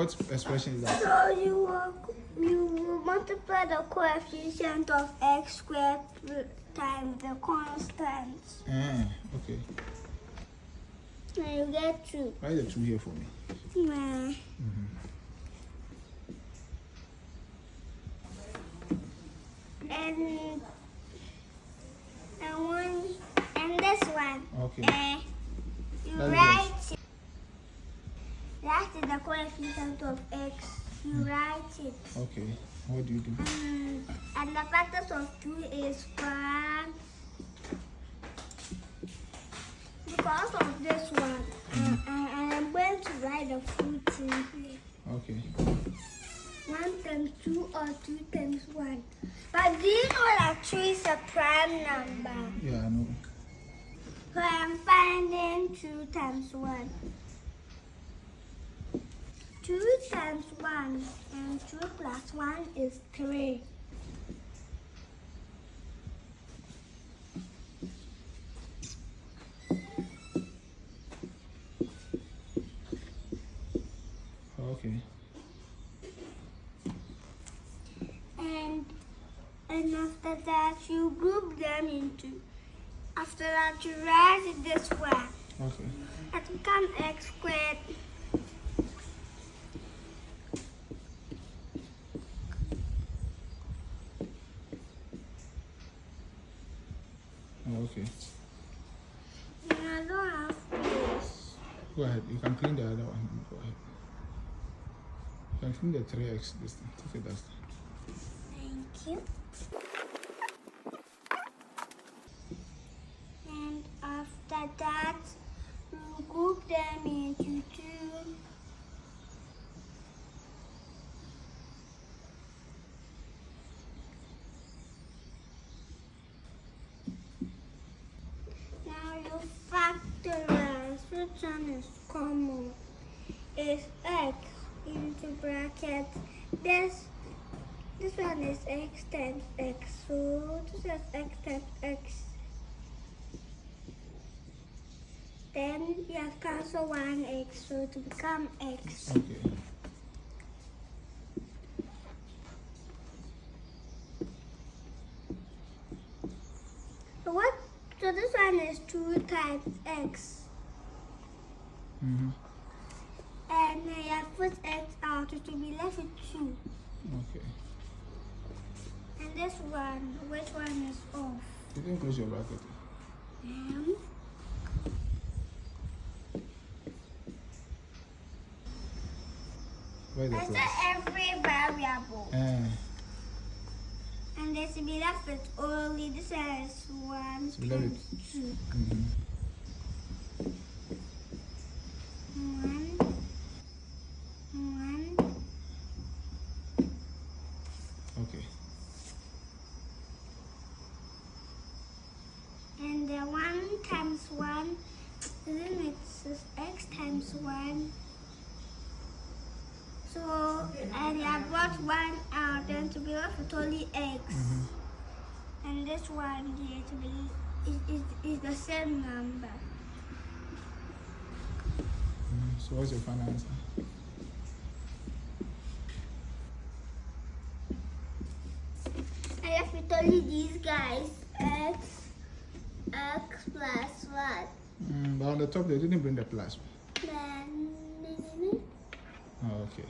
What expression is that? So you multiply the coefficient of x squared times the constant. Okay. And you get 2. Write the 2 here for me. Nah. And this one. Okay. You That's write it. That is the coefficient of x. You write it. Okay. What do you do? And the factors of 2 is 1. Because of this one, I'm going to write the full thing here. Okay. 1 times 2 or 2 times 1. But do you know that 2 is a prime number? Yeah, I know. So I'm finding 2 times 1. 2 times 1 and 2 plus 1 is 3. Okay. And after that, you group them into. After that, you write it this way. Okay. It becomes x squared. Okay. And I don't have this. Go ahead. You can clean the other one. Go ahead. You can clean the 3x this thing. Take a duster. Thank you. And after that, you group them into 2. Now you factorize. Which one is common? Is x into bracket. This one is x times x. So this is x times x. Then you have cancel 1x, so to become x. Okay. So this one is 2 times x. And then you have put x out, it will be left with 2. Okay. And this one, which one is off? You can close your bracket. Where's the I plus? said every variable. And this will be left with only this is 1 So left times 2. 1. Okay. And the 1 times 1, then it's x times 1. So, and I brought 1 out, then to be left with only x. And this one here to be is the same number. So what's your final answer? I left with only these guys. X plus what? But on the top they didn't bring the plus. Then Oh, okay.